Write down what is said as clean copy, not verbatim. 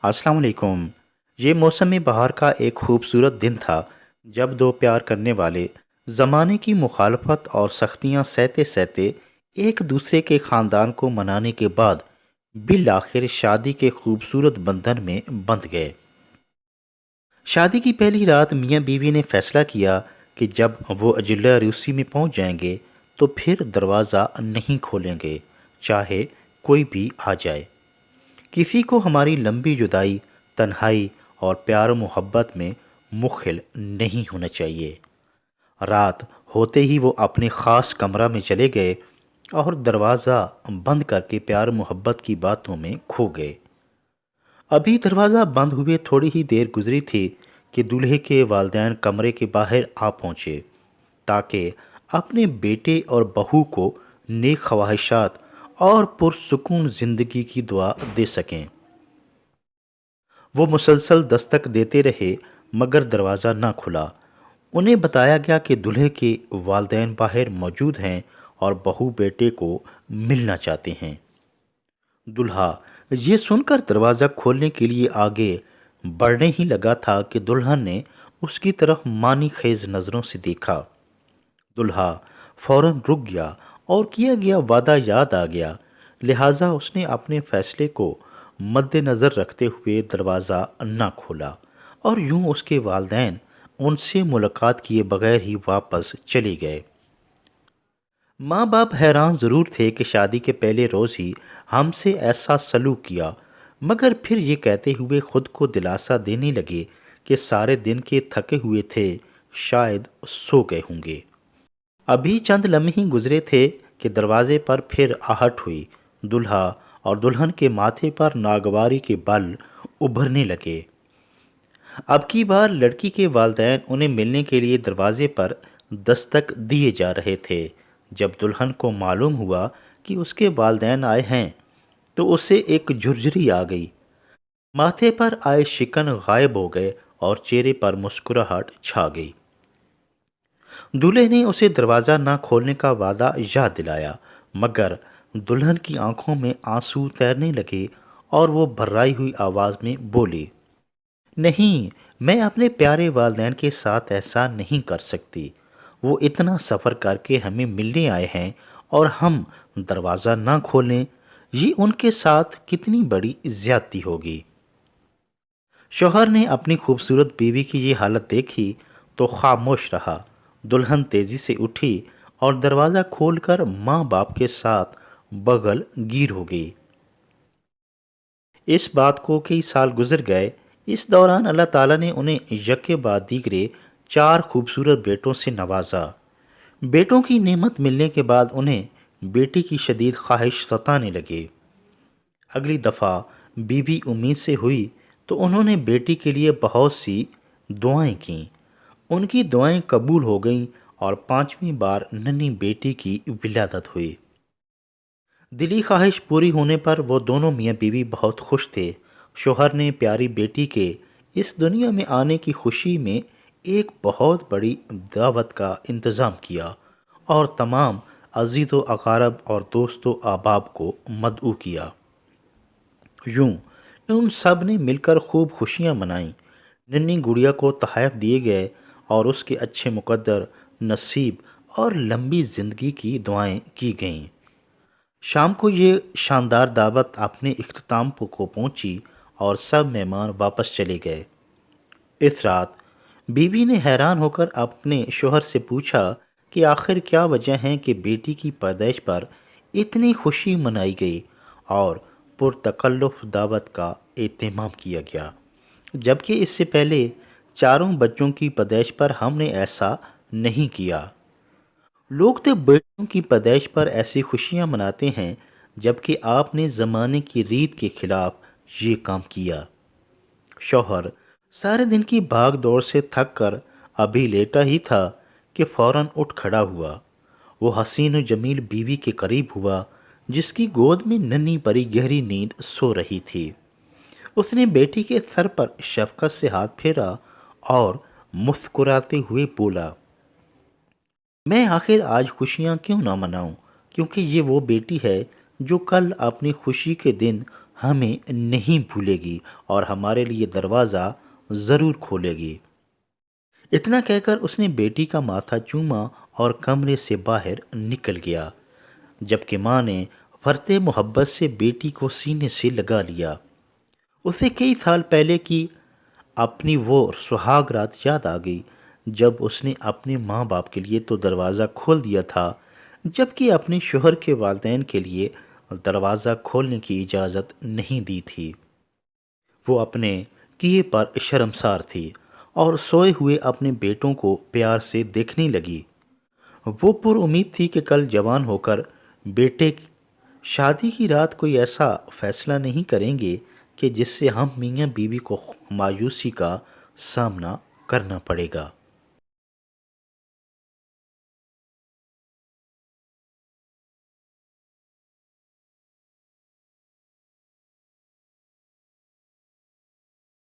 अस्सलाम वालेकुम। ये मौसम बहार का एक खूबसूरत दिन था जब दो प्यार करने वाले ज़माने की मुखालफत और सख्तियां सहते सहते एक दूसरे के ख़ानदान को मनाने के बाद बिल आखिर शादी के खूबसूरत बंधन में बंध गए। शादी की पहली रात मियाँ बीवी ने फैसला किया कि जब वो अजिल्ला रूसी में पहुंच जाएंगे तो फिर दरवाज़ा नहीं खोलेंगे, चाहे कोई भी आ जाए। किसी को हमारी लंबी जुदाई, तन्हाई और प्यार मोहब्बत में मुखिल नहीं होना चाहिए। रात होते ही वो अपने ख़ास कमरा में चले गए और दरवाज़ा बंद करके प्यार मोहब्बत की बातों में खो गए। अभी दरवाज़ा बंद हुए थोड़ी ही देर गुजरी थी कि दूल्हे के वालिदैन कमरे के बाहर आ पहुँचे ताकि अपने बेटे और बहू को नेक ख्वाहिशात और पुरसुकून ज़िंदगी की दुआ दे सकें। वो मुसलसल दस्तक देते रहे मगर दरवाज़ा न खुला। उन्हें बताया गया कि दूल्हे के वालिदैन बाहर मौजूद हैं और बहू बेटे को मिलना चाहते हैं। दूल्हा ये सुनकर दरवाज़ा खोलने के लिए आगे बढ़ने ही लगा था कि दुल्हन ने उसकी तरफ मानी खेज नज़रों से देखा। दूल्हा फौरन रुक गया और किया गया वादा याद आ गया, लिहाजा उसने अपने फैसले को मद्देनज़र रखते हुए दरवाज़ा न खोला और यूं उसके वालिदैन उनसे मुलाकात किए बगैर ही वापस चले गए। माँ बाप हैरान ज़रूर थे कि शादी के पहले रोज़ ही हमसे ऐसा सलूक किया, मगर फिर ये कहते हुए खुद को दिलासा देने लगे कि सारे दिन के थके हुए थे, शायद सो गए होंगे। अभी चंद लम्हे ही गुजरे थे कि दरवाजे पर फिर आहट हुई। दूल्हा और दुल्हन के माथे पर नागवारी के बल उभरने लगे। अब की बार लड़की के वालिदैन उन्हें मिलने के लिए दरवाजे पर दस्तक दिए जा रहे थे। जब दुल्हन को मालूम हुआ कि उसके वालिदैन आए हैं तो उसे एक झुरझुरी आ गई। माथे पर आए शिकन गायब हो गए और चेहरे पर मुस्कुराहट छा गई। दूल्हे ने उसे दरवाज़ा न खोलने का वादा याद दिलाया, मगर दुल्हन की आंखों में आंसू तैरने लगे और वो भर्राई हुई आवाज़ में बोली, नहीं, मैं अपने प्यारे वालिदैन के साथ ऐसा नहीं कर सकती। वो इतना सफ़र करके हमें मिलने आए हैं और हम दरवाज़ा ना खोलें, ये उनके साथ कितनी बड़ी ज़्यादती होगी। शौहर ने अपनी खूबसूरत बीवी की ये हालत देखी तो खामोश रहा। दुल्हन तेज़ी से उठी और दरवाज़ा खोलकर माँ बाप के साथ बगल गिर हो गई। इस बात को कई साल गुजर गए। इस दौरान अल्लाह ताला ने उन्हें यके बाद दीगरे चार खूबसूरत बेटों से नवाजा। बेटों की नेमत मिलने के बाद उन्हें बेटी की शदीद ख्वाहिश सताने लगी। अगली दफ़ा बीवी उम्मीद से हुई तो उन्होंने बेटी के लिए बहुत सी दुआएं कीं। उनकी दुआएं कबूल हो गईं और पांचवी बार नन्ही बेटी की विलादत हुई। दिली ख्वाहिश पूरी होने पर वो दोनों मियाँ बीवी बहुत खुश थे। शोहर ने प्यारी बेटी के इस दुनिया में आने की खुशी में एक बहुत बड़ी दावत का इंतज़ाम किया और तमाम अजीज़ व अकारब और दोस्तों अहबाब को मदऊ किया। यूं उन सब ने मिलकर खूब खुशियाँ मनाईं। नन्ही गुड़िया को तोहफ़े दिए गए और उसके अच्छे मुकद्दर, नसीब और लंबी ज़िंदगी की दुआएं की गईं। शाम को ये शानदार दावत अपने इख्तिताम को पहुंची और सब मेहमान वापस चले गए। इस रात बीवी ने हैरान होकर अपने शोहर से पूछा कि आखिर क्या वजह है कि बेटी की पैदाइश पर इतनी खुशी मनाई गई और पुरतकल्लुफ़ दावत का एहतमाम किया गया, जबकि इससे पहले चारों बच्चों की पैदाइश पर हमने ऐसा नहीं किया। लोग तो बेटों की पैदाइश पर ऐसी खुशियां मनाते हैं, जबकि आपने ज़माने की रीत के खिलाफ ये काम किया। शौहर सारे दिन की भाग दौड़ से थक कर अभी लेटा ही था कि फौरन उठ खड़ा हुआ। वो हसीन और जमील बीवी के करीब हुआ जिसकी गोद में नन्ही परी गहरी नींद सो रही थी। उसने बेटी के सर पर शफकत से हाथ फेरा और मुस्कुराते हुए बोला, मैं आखिर आज खुशियाँ क्यों ना मनाऊं, क्योंकि ये वो बेटी है जो कल अपनी खुशी के दिन ہمیں نہیں بھولے گی اور ہمارے لیے دروازہ ضرور کھولے گی۔ اتنا کہہ کر اس نے بیٹی کا ماتھا چوما اور کمرے سے باہر نکل گیا، جبکہ ماں نے فرتے محبت سے بیٹی کو سینے سے لگا لیا۔ اسے کئی سال پہلے کی اپنی وہ سہاگ رات یاد آ گئی جب اس نے اپنے ماں باپ کے لیے تو دروازہ کھول دیا تھا، جبکہ اپنے شوہر کے والدین کے لیے دروازہ کھولنے کی اجازت نہیں دی تھی۔ وہ اپنے کیے پر شرمسار تھی اور سوئے ہوئے اپنے بیٹوں کو پیار سے دیکھنے لگی۔ وہ پر امید تھی کہ کل جوان ہو کر بیٹے کی شادی کی رات کوئی ایسا فیصلہ نہیں کریں گے کہ جس سے ہم میاں بیوی کو مایوسی کا سامنا کرنا پڑے گا۔